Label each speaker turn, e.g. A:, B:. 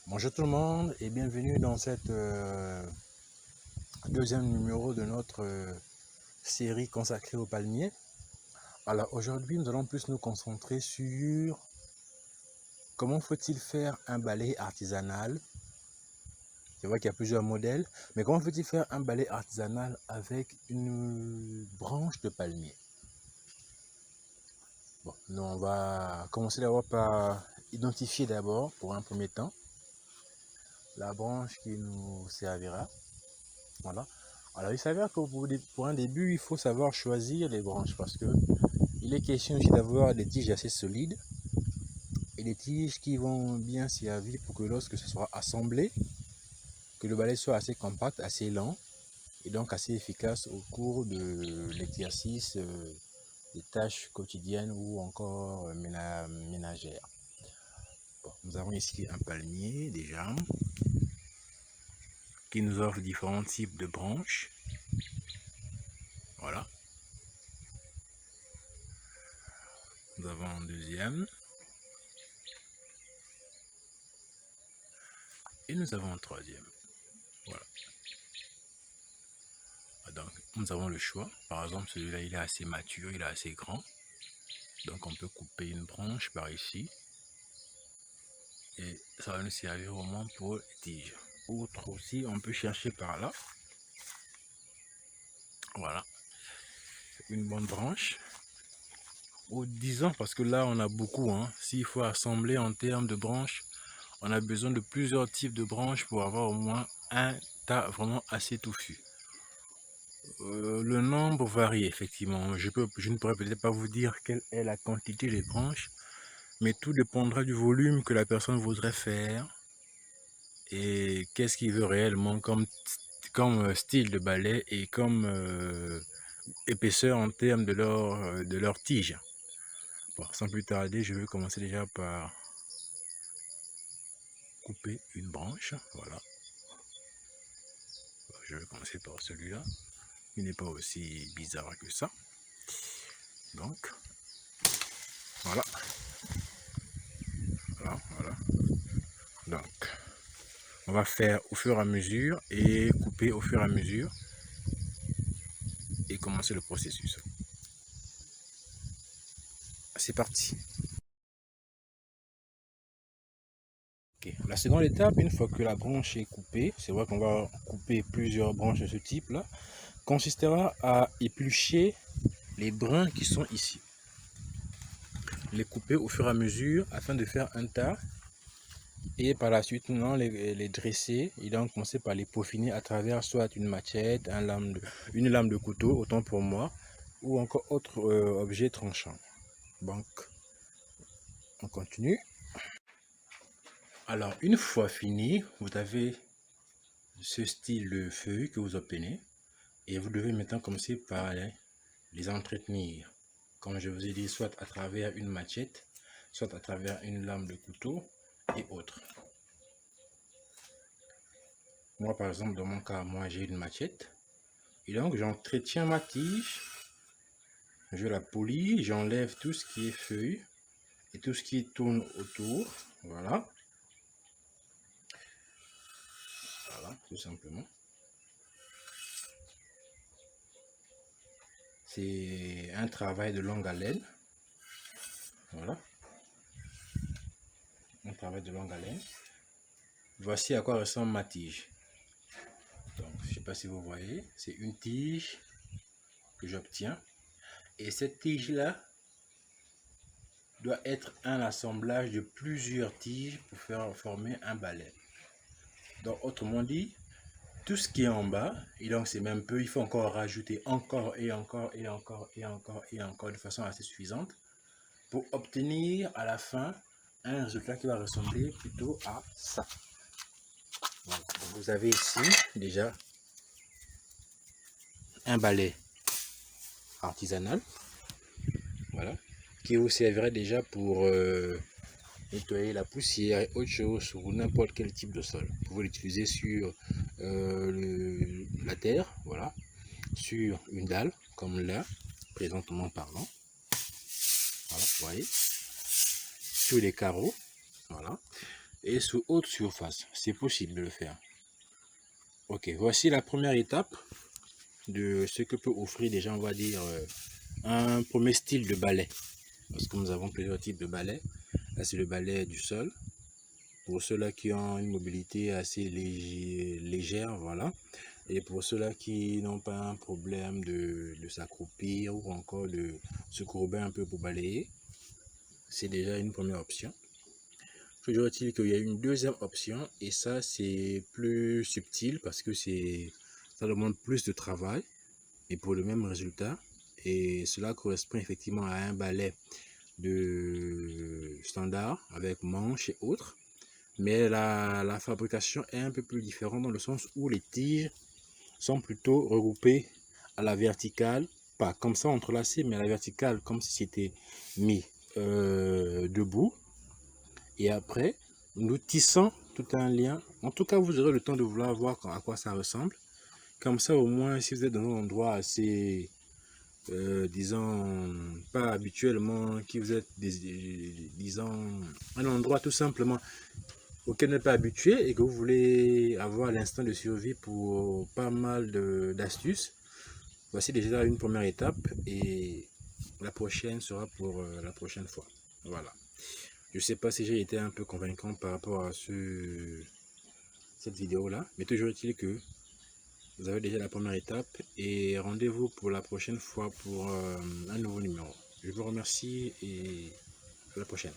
A: Bonjour tout le monde et bienvenue dans cette deuxième numéro de notre série consacrée aux palmiers. Alors aujourd'hui, nous allons plus nous concentrer sur comment faut-il faire un balai artisanal. C'est vrai qu'il y a plusieurs modèles, mais comment faut-il faire un balai artisanal avec une branche de palmier? Bon, nous on va commencer d'abord par identifier d'abord, pour un premier temps, la branche qui nous servira. Voilà. Alors, il s'avère que pour un début, il faut savoir choisir les branches parce que il est question aussi d'avoir des tiges assez solides et des tiges qui vont bien servir pour que lorsque ce sera assemblé, que le balai soit assez compact, assez lent et donc assez efficace au cours de l'exercice des tâches quotidiennes ou encore ménagères. Bon, nous avons ici un palmier déjà qui nous offre différents types de branches. Voilà. Nous avons un deuxième. Et nous avons un troisième. Voilà. Donc, nous avons le choix. Par exemple, celui-là, il est assez mature, il est assez grand. Donc, on peut couper une branche par ici. Et ça va nous servir au moins pour les tiges. Autre aussi, on peut chercher par là. Voilà. Une bonne branche. Ou disons, parce que là, on a beaucoup. S'il faut assembler en termes de branches, on a besoin de plusieurs types de branches pour avoir au moins un tas vraiment assez touffu. Le nombre varie effectivement. Je ne pourrais peut-être pas vous dire quelle est la quantité des branches, mais tout dépendra du volume que la personne voudrait faire et qu'est-ce qu'il veut réellement comme style de balai et comme épaisseur en termes de leur tige. Bon, sans plus tarder, je vais commencer déjà par couper une branche. Voilà. Je vais commencer par celui-là. Il n'est pas aussi bizarre que ça. Donc, voilà. Voilà. Donc, on va faire au fur et à mesure et couper au fur et à mesure et commencer le processus. C'est parti. Okay. La seconde étape, une fois que la branche est coupée, c'est vrai qu'on va couper plusieurs branches de ce type là, consistera à éplucher les brins qui sont ici. Les couper au fur et à mesure afin de faire un tas et par la suite non, les dresser et donc commencer par les peaufiner à travers soit une machette, une lame de couteau, autant pour moi, ou encore autre objet tranchant. Donc, on continue. Alors, une fois fini, vous avez ce style de feuilles que vous obtenez et vous devez maintenant commencer par les entretenir. Comme je vous ai dit, soit à travers une machette, soit à travers une lame de couteau et autres. Moi, par exemple, dans mon cas, moi j'ai une machette et donc j'entretiens ma tige, je la polis, j'enlève tout ce qui est feuilles et tout ce qui tourne autour. Voilà. Voilà, tout simplement. C'est un travail de longue haleine. Voilà. Un travail de longue haleine. Voici à quoi ressemble ma tige. Donc, je ne sais pas si vous voyez, c'est une tige que j'obtiens. Et cette tige-là doit être un assemblage de plusieurs tiges pour faire former un balai. Donc, autrement dit, tout ce qui est en bas, et donc c'est même peu, il faut encore rajouter encore et encore et encore et encore et encore de façon assez suffisante pour obtenir à la fin un résultat qui va ressembler plutôt à ça. Donc, vous avez ici déjà un balai artisanal, voilà, qui vous servirait déjà pour nettoyer la poussière et autre chose sur n'importe quel type de sol. Vous pouvez l'utiliser sur la terre, voilà, sur une dalle, comme là, présentement parlant. Voilà, vous voyez, sur les carreaux, voilà. et sous haute surface. C'est possible de le faire. Ok, voici la première étape de ce que peut offrir déjà, on va dire, un premier style de balai. Parce que nous avons plusieurs types de balais. Là, c'est le balai du sol. Pour ceux-là qui ont une mobilité assez légère, voilà. Et pour ceux-là qui n'ont pas un problème de s'accroupir ou encore de se courber un peu pour balayer, c'est déjà une première option. Toujours est-il qu'il y a une deuxième option et ça c'est plus subtil parce que ça demande plus de travail et pour le même résultat. Et cela correspond effectivement à un balai de standard avec manches et autres. Mais la fabrication est un peu plus différente dans le sens où les tiges sont plutôt regroupées à la verticale, pas comme ça entrelacées, mais à la verticale comme si c'était mis debout. Et après, nous tissons tout un lien. En tout cas, vous aurez le temps de vouloir voir à quoi ça ressemble. Comme ça, au moins, si vous êtes dans un endroit assez, disons, pas habituellement, qui vous êtes, disons, un endroit tout simplement auquel vous n'êtes pas habitué et que vous voulez avoir l'instinct de survie pour pas mal d'astuces, voici déjà une première étape et la prochaine sera pour la prochaine fois. Voilà. Je ne sais pas si j'ai été un peu convaincant par rapport à cette vidéo-là, mais toujours est-il que vous avez déjà la première étape et rendez-vous pour la prochaine fois pour un nouveau numéro. Je vous remercie et à la prochaine.